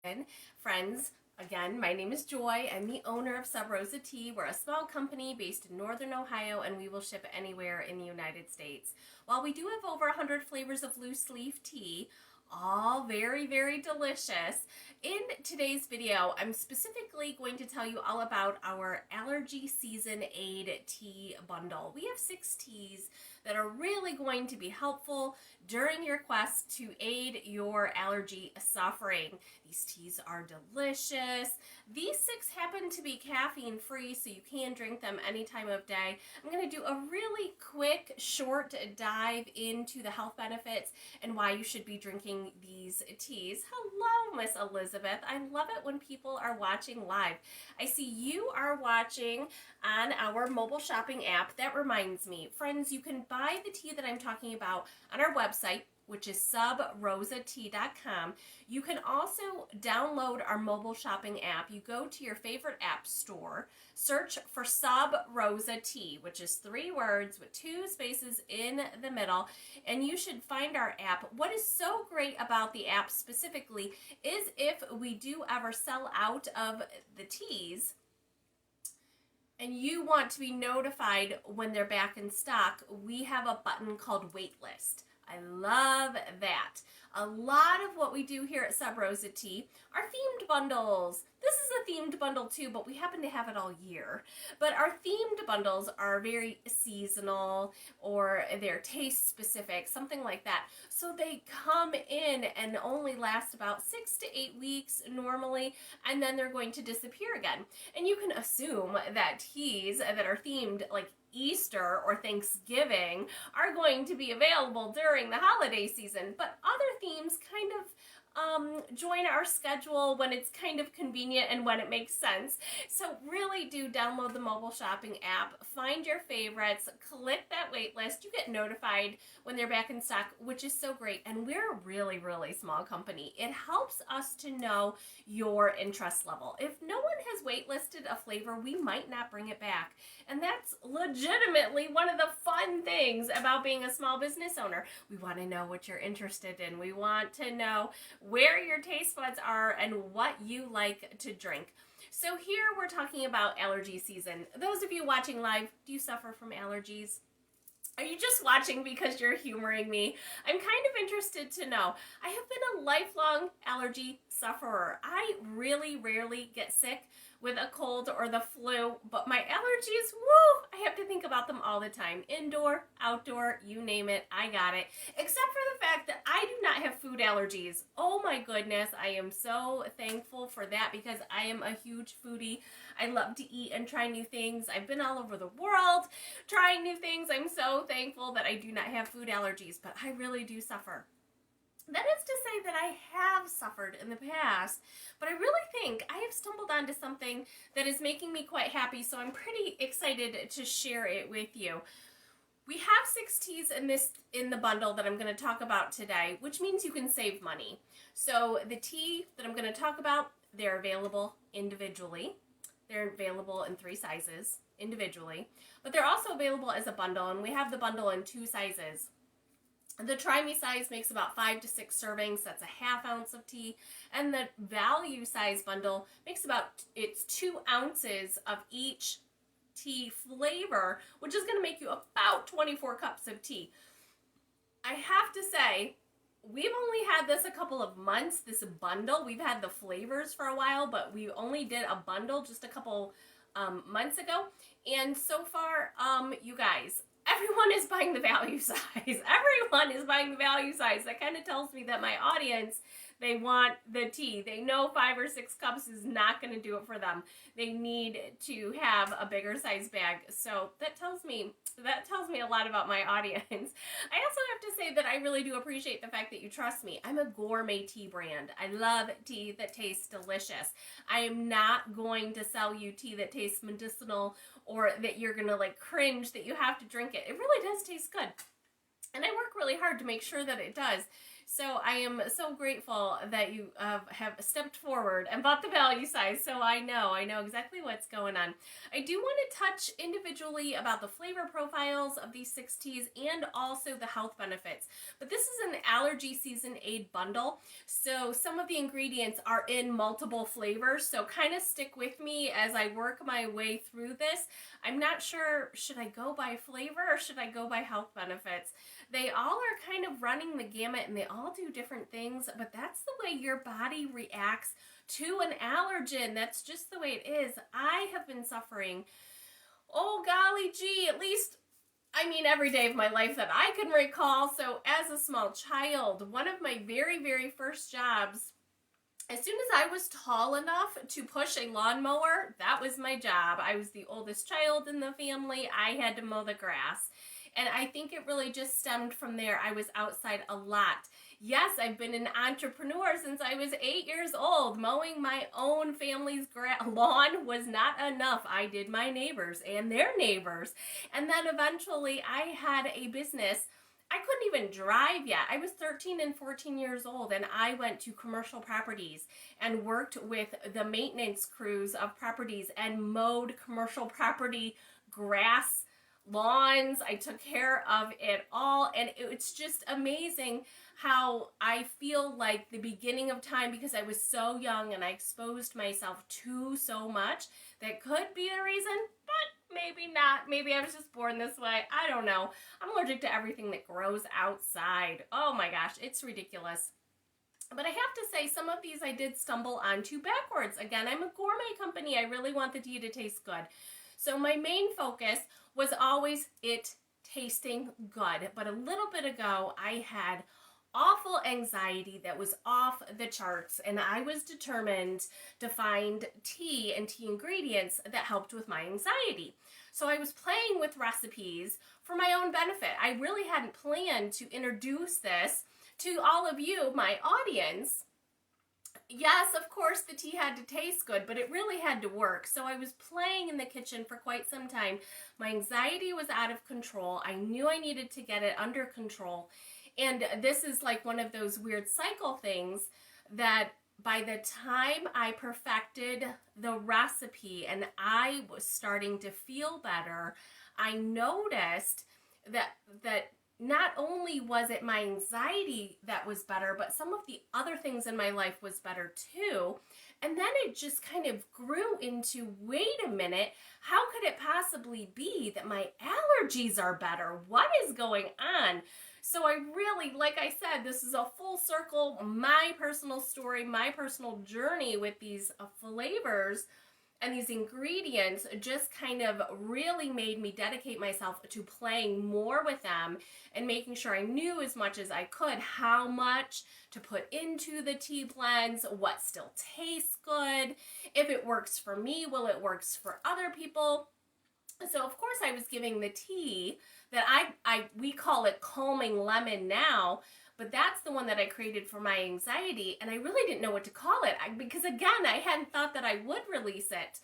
And friends, again, my name is Joy. I'm the owner of Sub Rosa Tea. We're a small company based in Northern Ohio, and we will ship anywhere in the United States. While we do have over 100 flavors of loose leaf tea, all very, very delicious. In today's video, I'm specifically going to tell you all about our Allergy Season Aid Tea bundle. We have 6 teas that are really going to be helpful during your quest to aid your allergy suffering. These teas are delicious. These 6 happen to be caffeine free, so you can drink them any time of day. I'm going to do a really quick, short dive into the health benefits and why you should be drinking these teas. Hello, Miss Elizabeth. I love it when people are watching live. I see you are watching on our mobile shopping app. That reminds me, friends, you can buy the tea that I'm talking about on our website, which is subrosatea.com. You can also download our mobile shopping app. You go to your favorite app store, search for Sub Rosa Tea, which is 3 words with 2 spaces in the middle, and you should find our app. What is so great about the app specifically is if we do ever sell out of the teas, and you want to be notified when they're back in stock, we have a button called waitlist. I love that. A lot of what we do here at Sub Rosa Tea are themed bundles. This is a themed bundle too, but we happen to have it all year. But our themed bundles are very seasonal, or they're taste specific, something like that. So they come in and only last about 6 to 8 weeks normally, and then they're going to disappear again. And you can assume that teas that are themed like Easter or Thanksgiving are going to be available during the holiday season, but other themes kind of join our schedule when it's kind of convenient and when it makes sense. So really do download the mobile shopping app, find your favorites, click that wait list. You get notified when they're back in stock, which is so great. And we're a really, really small company. It helps us to know your interest level. If no one has waitlisted a flavor, we might not bring it back. And that's legitimately one of the fun things about being a small business owner. We want to know what you're interested in. We want to know where your taste buds are and what you like to drink. So here we're talking about allergy season. Those of you watching live, do you suffer from allergies? Are you just watching because you're humoring me? I'm kind of interested to know. I have been a lifelong allergy sufferer. I really rarely get sick with a cold or the flu, but my allergies, woo, I have to think about them all the time. Indoor, outdoor, you name it, I got it. Except for the fact that I do not have food allergies. Oh my goodness, I am so thankful for that because I am a huge foodie. I love to eat and try new things. I've been all over the world trying new things. I'm so thankful that I do not have food allergies, but I really do suffer. That is to say that I have suffered in the past, but I really think I have stumbled onto something that is making me quite happy, so I'm pretty excited to share it with you. We have 6 teas in the bundle that I'm going to talk about today, which means you can save money. So the tea that I'm going to talk about, they're available individually. They're available in 3 sizes individually, but they're also available as a bundle, and we have the bundle in 2 sizes. The Try Me size makes about 5 to 6 servings. That's a ½ ounce of tea. And the value size bundle makes it's 2 ounces of each tea flavor, which is going to make you about 24 cups of tea. I have to say, we've only had this a couple of months, this bundle. We've had the flavors for a while, but we only did a bundle just a couple months ago. And so far, you guys, everyone is buying the value size. Everyone is buying the value size. That kind of tells me that my audience, they want the tea. They know 5 or 6 cups is not going to do it for them. They need to have a bigger size bag. So that tells me a lot about my audience. I also have to say that I really do appreciate the fact that you trust me. I'm a gourmet tea brand. I love tea that tastes delicious. I am not going to sell you tea that tastes medicinal or that you're going to like cringe that you have to drink it. It really does taste good. And I work really hard to make sure that it does. So I am so grateful that you have stepped forward and bought the value size, so I know exactly what's going on. I do want to touch individually about the flavor profiles of these 6 teas and also the health benefits. But this is an Allergy Season Aid bundle, so some of the ingredients are in multiple flavors, so kind of stick with me as I work my way through this. I'm not sure, should I go by flavor or should I go by health benefits? They all are kind of running the gamut and they all do different things, but that's the way your body reacts to an allergen. That's just the way it is. I have been suffering, oh golly gee, at least, I mean, every day of my life that I can recall. So as a small child, one of my very, very first jobs, as soon as I was tall enough to push a lawnmower, that was my job. I was the oldest child in the family. I had to mow the grass. And I think it really just stemmed from there. I was outside a lot. Yes, I've been an entrepreneur since I was 8 years old. Mowing my own family's lawn was not enough. I did my neighbors and their neighbors. And then eventually I had a business. I couldn't even drive yet. I was 13 and 14 years old, and I went to commercial properties and worked with the maintenance crews of properties and mowed commercial property grass, lawns. I took care of it all, and it's just amazing how I feel like the beginning of time, because I was so young and I exposed myself to so much, that could be the reason, but maybe not. Maybe I was just born this way. I don't know. I'm allergic to everything that grows outside. Oh my gosh, it's ridiculous. But I have to say, some of these I did stumble onto backwards. Again, I'm a gourmet company. I really want the tea to taste good. So my main focus was always it tasting good. But a little bit ago, I had awful anxiety that was off the charts, and I was determined to find tea and tea ingredients that helped with my anxiety. So I was playing with recipes for my own benefit. I really hadn't planned to introduce this to all of you, my audience. Yes, of course, the tea had to taste good, but it really had to work. So I was playing in the kitchen for quite some time. My anxiety was out of control. I knew I needed to get it under control. And this is like one of those weird cycle things that by the time I perfected the recipe and I was starting to feel better, I noticed that not only was it my anxiety that was better, but some of the other things in my life was better too. And then it just kind of grew into, wait a minute, how could it possibly be that my allergies are better? What is going on? So I really, like I said, this is a full circle, my personal story, my personal journey with these flavors and these ingredients just kind of really made me dedicate myself to playing more with them and making sure I knew as much as I could how much to put into the tea blends, what still tastes good, if it works for me, will it works for other people. So of course I was giving the tea that we call it calming lemon now, but that's the one that I created for my anxiety, and I really didn't know what to call it because again, I hadn't thought that I would release it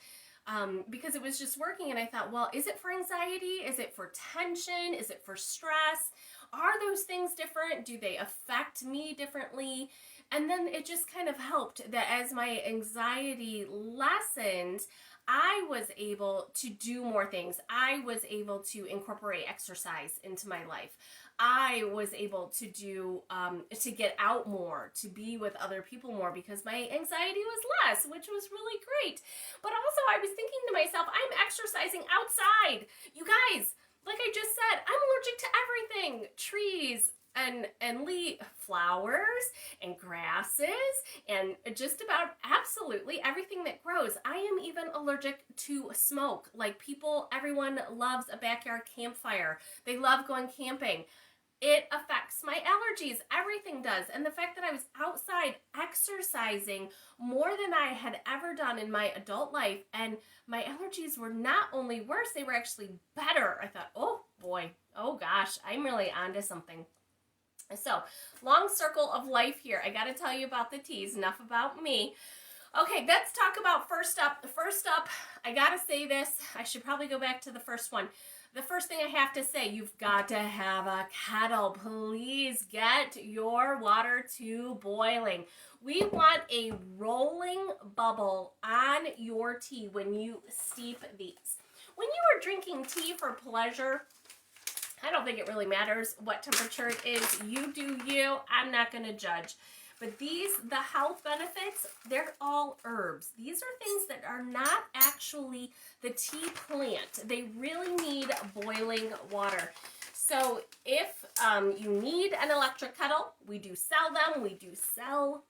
because it was just working, and I thought, well, is it for anxiety? Is it for tension? Is it for stress? Are those things different? Do they affect me differently? And then it just kind of helped that as my anxiety lessened, I was able to do more things. I was able to incorporate exercise into my life. I was able to do, to get out more, to be with other people more because my anxiety was less, which was really great. But also I was thinking to myself, I'm exercising outside. You guys, like I just said, I'm allergic to everything. Trees, and flowers and grasses and just about absolutely everything that grows. I am even allergic to smoke. Like everyone loves a backyard campfire. They love going camping. It affects my allergies. Everything does. And the fact that I was outside exercising more than I had ever done in my adult life, and my allergies were not only worse, they were actually better. I thought, oh boy, oh gosh, I'm really onto something. So, long circle of life here. I got to tell you about the teas. Enough about me. Okay, let's talk about first up. First up, I got to say this. I should probably go back to the first one. The first thing I have to say, you've got to have a kettle. Please get your water to boiling. We want a rolling bubble on your tea when you steep these. When you are drinking tea for pleasure, I don't think it really matters what temperature it is. You do you. I'm not going to judge. But these, the health benefits, they're all herbs. These are things that are not actually the tea plant. They really need boiling water. So if you need an electric kettle, we do sell them. We do sell,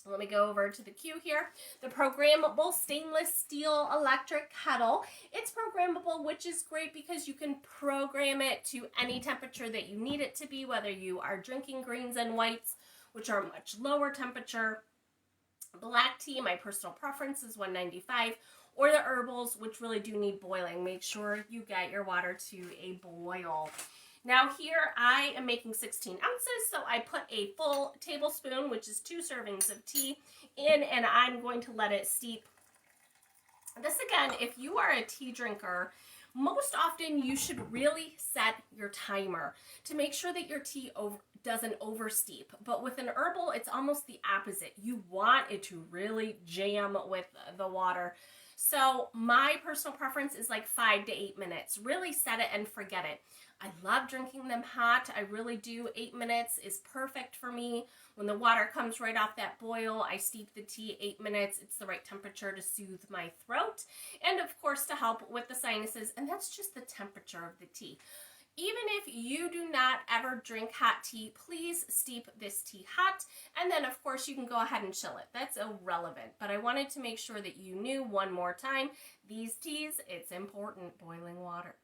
let me go over to the queue here, the programmable stainless steel electric kettle. It's programmable, which is great because you can program it to any temperature that you need it to be, whether you are drinking greens and whites, which are much lower temperature. Black tea, my personal preference is 195, or the herbals, which really do need boiling. Make sure you get your water to a boil. Now here I am making 16 ounces, so I put a full tablespoon, which is 2 servings of tea, in, and I'm going to let it steep. This again, if you are a tea drinker, most often you should really set your timer to make sure that your tea doesn't oversteep. But with an herbal, it's almost the opposite. You want it to really jam with the water. So my personal preference is like 5 to 8 minutes. Really set it and forget it. I love drinking them hot. I really do. 8 minutes is perfect for me. When the water comes right off that boil, I steep the tea 8 minutes. It's the right temperature to soothe my throat and, of course, to help with the sinuses. And that's just the temperature of the tea. Even if you do not ever drink hot tea, please steep this tea hot. And then, of course, you can go ahead and chill it. That's irrelevant. But I wanted to make sure that you knew one more time, these teas, it's important, boiling water.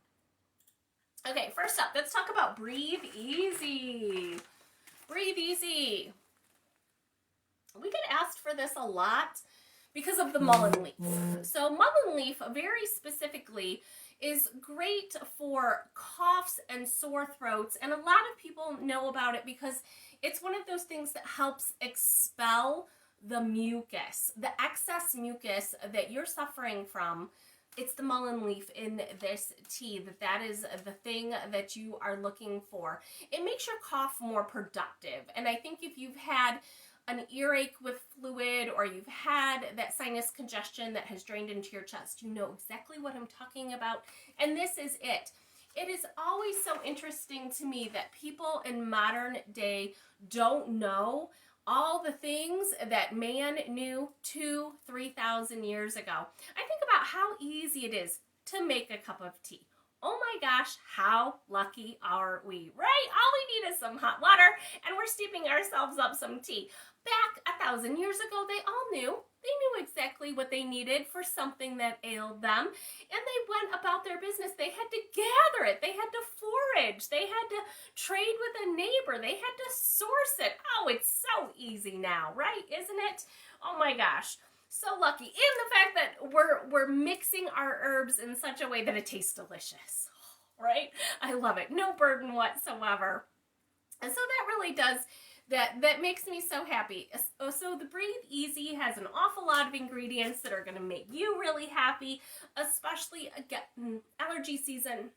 Okay, first up, let's talk about Breathe Easy. Breathe Easy. We get asked for this a lot because of the mullein leaf. So mullein leaf, very specifically, is great for coughs and sore throats, and a lot of people know about it because it's one of those things that helps expel the mucus, the excess mucus that you're suffering from. It's the mullein leaf in this tea that is the thing that you are looking for. It makes your cough more productive, and I think if you've had an earache with fluid, or you've had that sinus congestion that has drained into your chest, you know exactly what I'm talking about, and this is it. It is always so interesting to me that people in modern day don't know all the things that man knew 2,000-3,000 years ago. I think about how easy it is to make a cup of tea. Oh my gosh, how lucky are we, right? All we need is some hot water, and we're steeping ourselves up some tea. Back 1,000 years ago, they all knew. They knew exactly what they needed for something that ailed them, and they went about their business. They had to gather it. They had to forage. They had to trade with a neighbor. They had to source it. Oh, it's so easy now, right? Isn't it? Oh my gosh. So lucky. And the fact that we're mixing our herbs in such a way that it tastes delicious, right? I love it. No burden whatsoever. And so that really does, that makes me so happy. So the Breathe Easy has an awful lot of ingredients that are going to make you really happy, especially again, allergy season.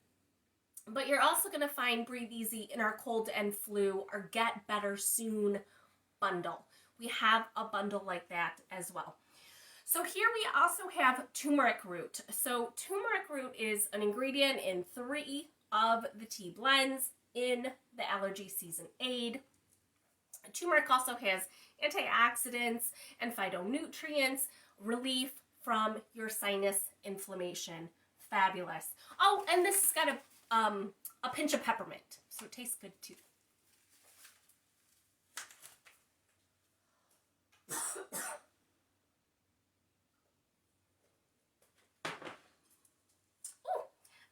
But you're also going to find Breathe Easy in our cold and flu or Get Better Soon bundle. We have a bundle like that as well. So here we also have turmeric root. So turmeric root is an ingredient in 3 of the tea blends in the Allergy Season Aid. Turmeric also has antioxidants and phytonutrients, relief from your sinus inflammation. Fabulous. Oh, and this has got a pinch of peppermint, so it tastes good too.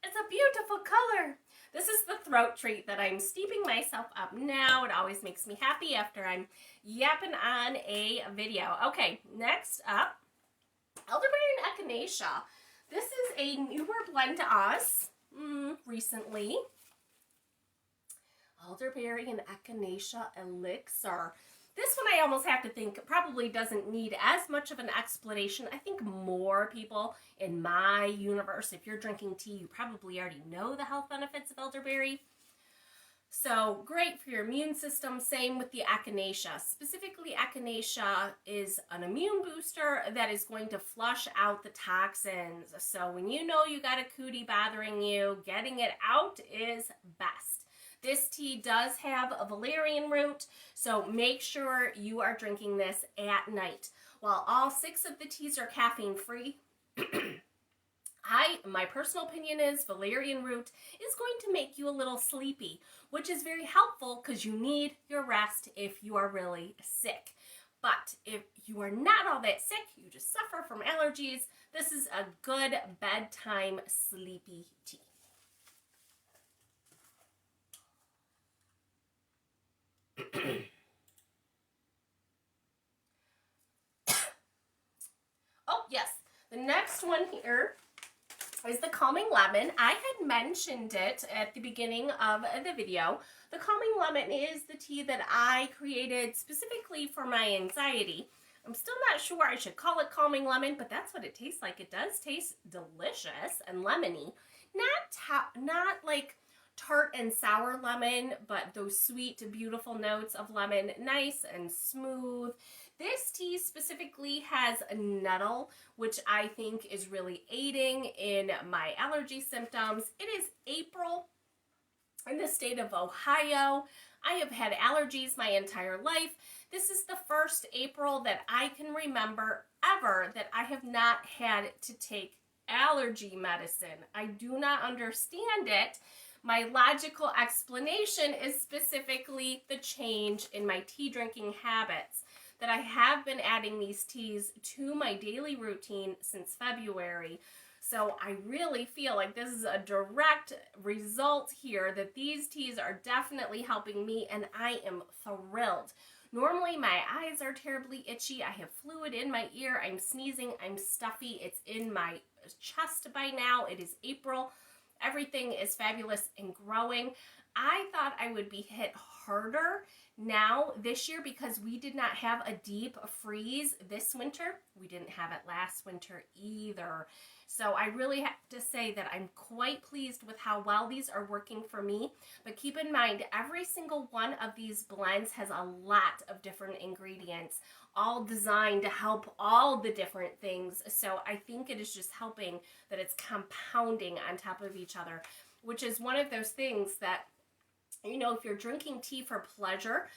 It's a beautiful color. This is the throat treat that I'm steeping myself up now. It always makes me happy after I'm yapping on a video. Okay, next up, elderberry and echinacea. This is a newer blend to us recently. Elderberry and echinacea elixir. This one I almost have to think probably doesn't need as much of an explanation. I think more people in my universe, if you're drinking tea, you probably already know the health benefits of elderberry. So great for your immune system. Same with the echinacea. Specifically, echinacea is an immune booster that is going to flush out the toxins. So when you know you got a cootie bothering you, getting it out is best. This tea does have a valerian root, so make sure you are drinking this at night. While all 6 of the teas are caffeine free, my personal opinion is valerian root is going to make you a little sleepy, which is very helpful because you need your rest if you are really sick. But if you are not all that sick, you just suffer from allergies, this is a good bedtime sleepy tea. Oh, yes. The next one here is the Calming Lemon. I had mentioned it at the beginning of the video. The Calming Lemon is the tea that I created specifically for my anxiety. I'm still not sure I should call it Calming Lemon, but that's what it tastes like. It does taste delicious and lemony. Not like tart and sour lemon, but those sweet, beautiful notes of lemon, nice and smooth. This tea specifically has a nettle, which I think is really aiding in my allergy symptoms. It is April in the state of Ohio. I have had allergies my entire life. This is the first April that I can remember ever that I have not had to take allergy medicine. I do not understand it. My logical explanation is specifically the change in my tea drinking habits, that I have been adding these teas to my daily routine since February. So I really feel like this is a direct result here that these teas are definitely helping me, and I am thrilled. Normally my eyes are terribly itchy. I have fluid in my ear. I'm sneezing. I'm stuffy. It's in my chest by now. It is April. Everything is fabulous and growing. I thought I would be hit harder now this year because we did not have a deep freeze this winter. We didn't have it last winter either. So I really have to say that I'm quite pleased with how well these are working for me. But keep in mind, every single one of these blends has a lot of different ingredients, all designed to help all the different things. So I think it is just helping that it's compounding on top of each other, which is one of those things that, you know, if you're drinking tea for pleasure,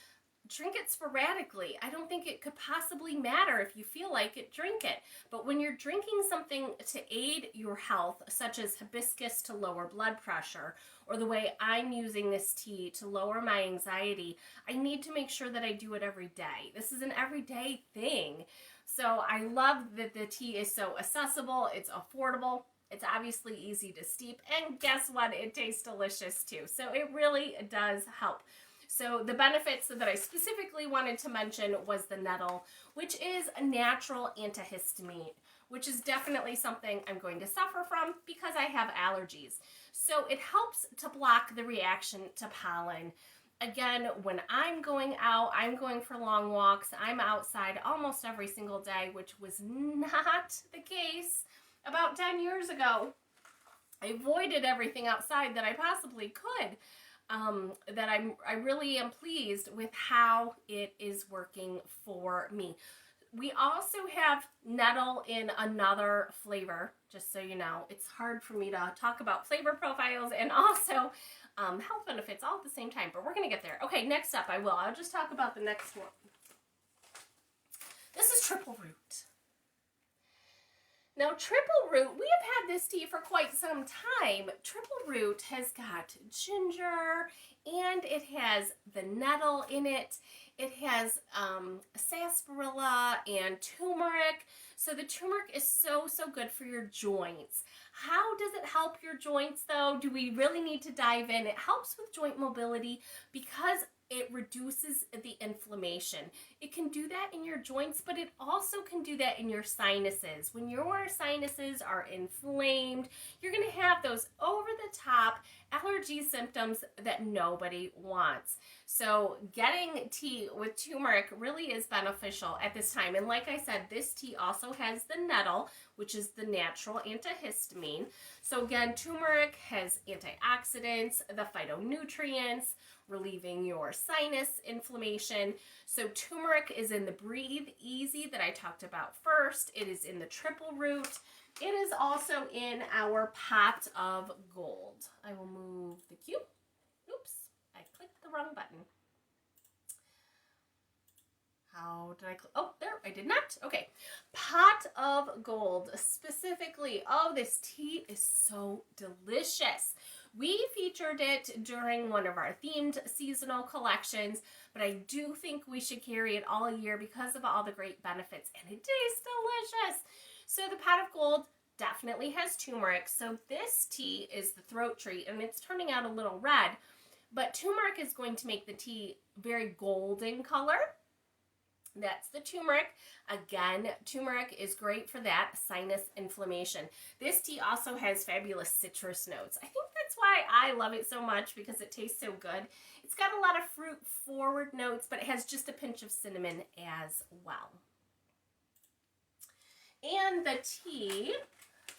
drink it sporadically. I don't think it could possibly matter. If you feel like it, drink it. But when you're drinking something to aid your health, such as hibiscus to lower blood pressure, or the way I'm using this tea to lower my anxiety, I need to make sure that I do it every day. This is an everyday thing. So I love that the tea is so accessible, it's affordable, it's obviously easy to steep, and guess what? It tastes delicious too. So it really does help. So the benefits that I specifically wanted to mention was the nettle, which is a natural antihistamine, which is definitely something I'm going to suffer from because I have allergies. So it helps to block the reaction to pollen. Again, when I'm going out, I'm going for long walks, I'm outside almost every single day, which was not the case about 10 years ago. I avoided everything outside that I possibly could. I really am pleased with how it is working for me. We also have nettle in another flavor, just so you know. It's hard for me to talk about flavor profiles and also health benefits all at the same time, but we're going to get there. Okay, next up I'll just talk about the next one. This is triple root. Now, triple root, we have had this tea for quite some time. Triple root has got ginger, and it has the nettle in it. It has sarsaparilla and turmeric. So the turmeric is so good for your joints. How does it help your joints, though? Do we really need to dive in? It helps with joint mobility because it reduces the inflammation. It can do that in your joints, but it also can do that in your sinuses. When your sinuses are inflamed, you're going to have those over the top allergy symptoms that nobody wants. So getting tea with turmeric really is beneficial at this time. And like I said, this tea also has the nettle, which is the natural antihistamine. So again, turmeric has antioxidants, the phytonutrients, relieving your sinus inflammation. So turmeric is in the Breathe Easy that I talked about first. It is in the triple root. It is also in our pot of gold. I will move the cube. Oops, I clicked the wrong button. How did I click? Oh, there, I did not. Okay, pot of gold specifically. Oh, this tea is so delicious. We featured it during one of our themed seasonal collections, but I do think we should carry it all year because of all the great benefits, and it tastes delicious. So the pot of gold definitely has turmeric. So this tea is the throat treat, and it's turning out a little red, but turmeric is going to make the tea very golden color. That's the turmeric. Again, turmeric is great for that sinus inflammation. This tea also has fabulous citrus notes. I think that's why I love it so much, because it tastes so good. It's got a lot of fruit forward notes, but it has just a pinch of cinnamon as well. And the tea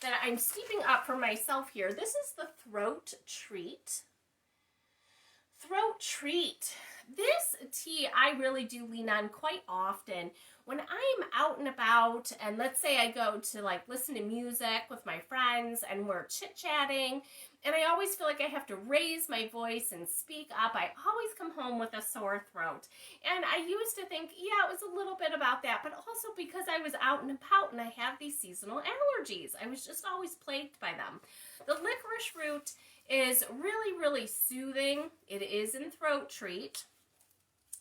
that I'm steeping up for myself here, this is the throat treat. Throat treat. This tea I really do lean on quite often when I'm out and about, and let's say I go to like listen to music with my friends and we're chit-chatting, and I always feel like I have to raise my voice and speak up. I always come home with a sore throat. And I used to think, yeah, it was a little bit about that, but also because I was out and about and I have these seasonal allergies. I was just always plagued by them. The licorice root is really, really soothing. It is in throat treat.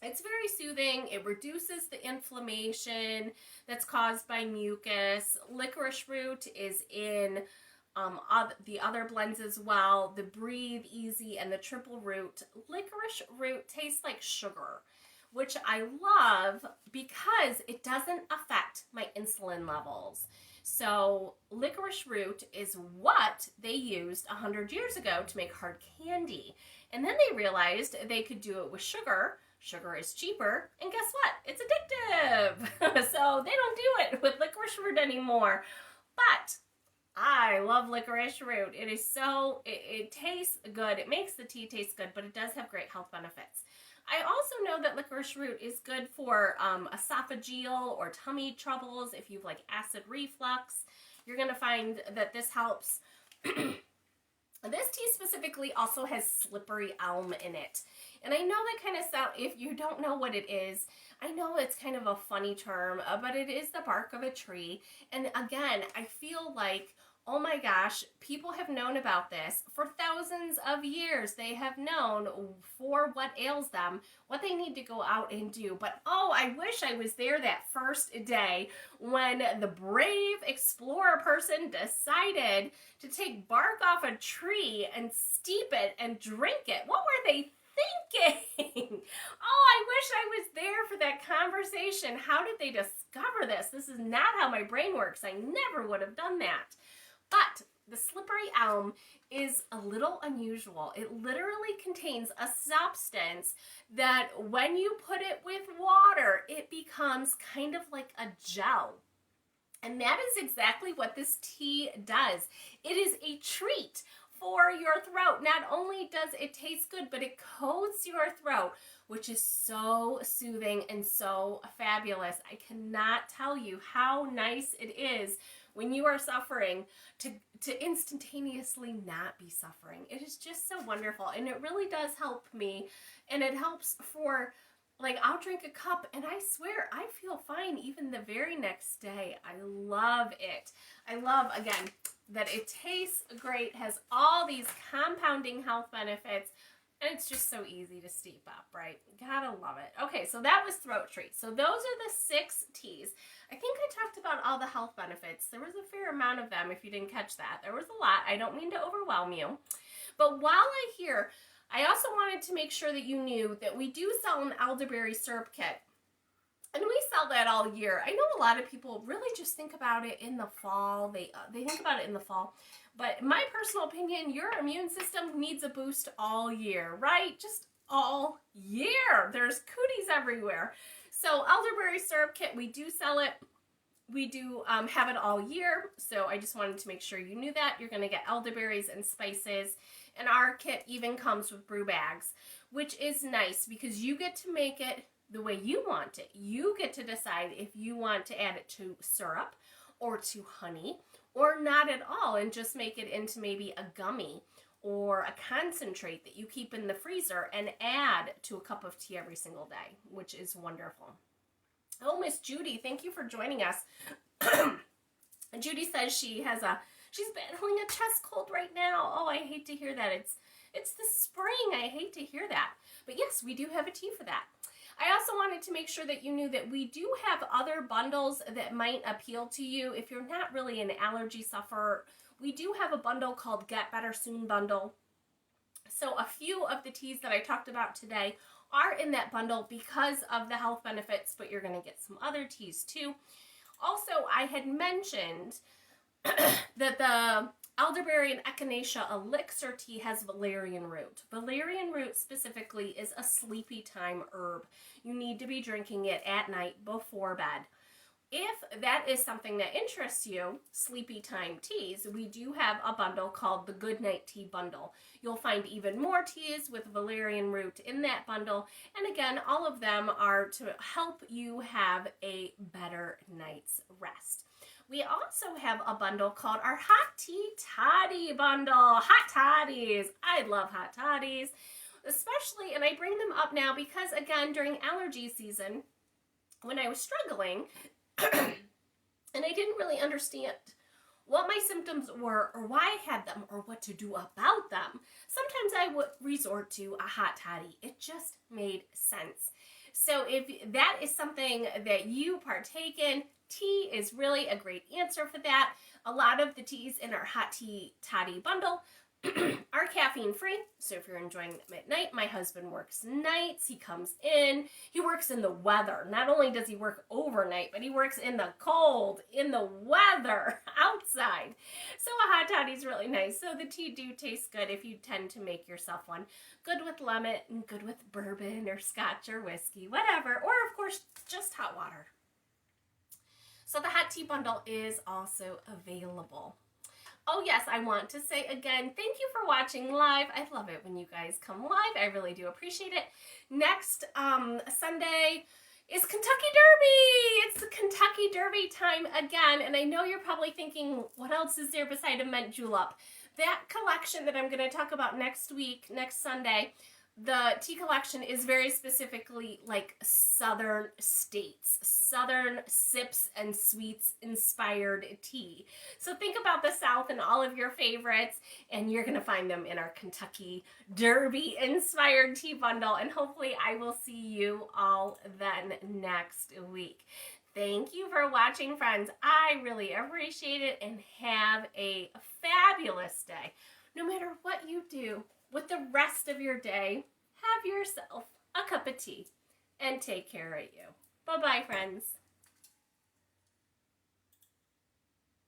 It's very soothing. It reduces the inflammation that's caused by mucus. Licorice root is in the other blends as well, the Breathe Easy and the triple root. Licorice root tastes like sugar, which I love because it doesn't affect my insulin levels. So licorice root is what they used 100 years ago to make hard candy. And then they realized they could do it with sugar. Sugar is cheaper, and guess what? It's addictive. So they don't do it with licorice root anymore. But I love licorice root. It is so, it tastes good. It makes the tea taste good, but it does have great health benefits. I also know that licorice root is good for esophageal or tummy troubles. If you have like acid reflux, you're going to find that this helps. This tea specifically also has slippery elm in it. And I know that kind of sound, if you don't know what it is, I know it's kind of a funny term, but it is the bark of a tree. And again, I feel like, oh my gosh, people have known about this for thousands of years. They have known for what ails them, what they need to go out and do. But oh, I wish I was there that first day when the brave explorer person decided to take bark off a tree and steep it and drink it. What were they thinking? Oh, I wish I was there for that conversation. How did they discover this? This is not how my brain works. I never would have done that. But the slippery elm is a little unusual. It literally contains a substance that when you put it with water, it becomes kind of like a gel. And that is exactly what this tea does. It is a treat for your throat. Not only does it taste good, but it coats your throat, which is so soothing and so fabulous. I cannot tell you how nice it is when you are suffering to instantaneously not be suffering. It is just so wonderful, and it really does help me, and it helps for, like, I'll drink a cup and I swear I feel fine even the very next day. I love it. I love, again, that it tastes great, has all these compounding health benefits, and it's just so easy to steep up, right? Gotta love it. Okay, so that was throat treats. So those are the 6 teas. I think I talked about all the health benefits. There was a fair amount of them if you didn't catch that. There was a lot. I don't mean to overwhelm you. But while I hear I also wanted to make sure that you knew that we do sell an elderberry syrup kit. And we sell that all year. I know a lot of people really just think about it in the fall. They think about it in the fall. But in my personal opinion, your immune system needs a boost all year, right? Just all year. There's cooties everywhere. So elderberry syrup kit, we do sell it. We do have it all year. So I just wanted to make sure you knew that. You're going to get elderberries and spices. And our kit even comes with brew bags, which is nice because you get to make it the way you want it. You get to decide if you want to add it to syrup or to honey or not at all and just make it into maybe a gummy or a concentrate that you keep in the freezer and add to a cup of tea every single day, which is wonderful. Oh, Miss Judy, thank you for joining us. Judy says she's battling a chest cold right now. Oh, I hate to hear that. It's the spring. I hate to hear that. But yes, we do have a tea for that. I also wanted to make sure that you knew that we do have other bundles that might appeal to you. If you're not really an allergy sufferer, we do have a bundle called Get Better Soon bundle. So a few of the teas that I talked about today are in that bundle because of the health benefits, but you're going to get some other teas too. Also, I had mentioned that the elderberry and echinacea elixir tea has valerian root. Valerian root specifically is a sleepy time herb. You need to be drinking it at night before bed. If that is something that interests you, sleepy time teas, we do have a bundle called the Good Night Tea Bundle. You'll find even more teas with valerian root in that bundle. And again, all of them are to help you have a better night's rest. We also have a bundle called our Hot Tea Toddy Bundle. Hot toddies. I love hot toddies, especially, and I bring them up now because, again, during allergy season, when I was struggling, and I didn't really understand what my symptoms were or why I had them or what to do about them, sometimes I would resort to a hot toddy. It just made sense. So if that is something that you partake in, tea is really a great answer for that. A lot of the teas in our Hot Tea Toddy Bundle are caffeine free. So if you're enjoying them at night, my husband works nights. He comes in. He works in the weather. Not only does he work overnight, but he works in the cold, in the weather, outside. So a hot toddy is really nice. So the tea do taste good if you tend to make yourself one. Good with lemon and good with bourbon or scotch or whiskey, whatever. Or of course, just hot water. So the Hot Tea Bundle is also available. Oh yes, I want to say again, thank you for watching live. I love it when you guys come live. I really do appreciate it. Next Sunday is Kentucky Derby. It's the Kentucky Derby time again. And I know you're probably thinking, what else is there beside a mint julep? That collection that I'm going to talk about next week, next Sunday, the tea collection is very specifically like southern states, southern sips and sweets inspired tea. So think about the South and all of your favorites, and you're going to find them in our Kentucky Derby inspired tea bundle. And hopefully I will see you all then next week. Thank you for watching, friends. I really appreciate it, and have a fabulous day. No matter what you do with the rest of your day, have yourself a cup of tea and take care of you. Bye-bye, friends.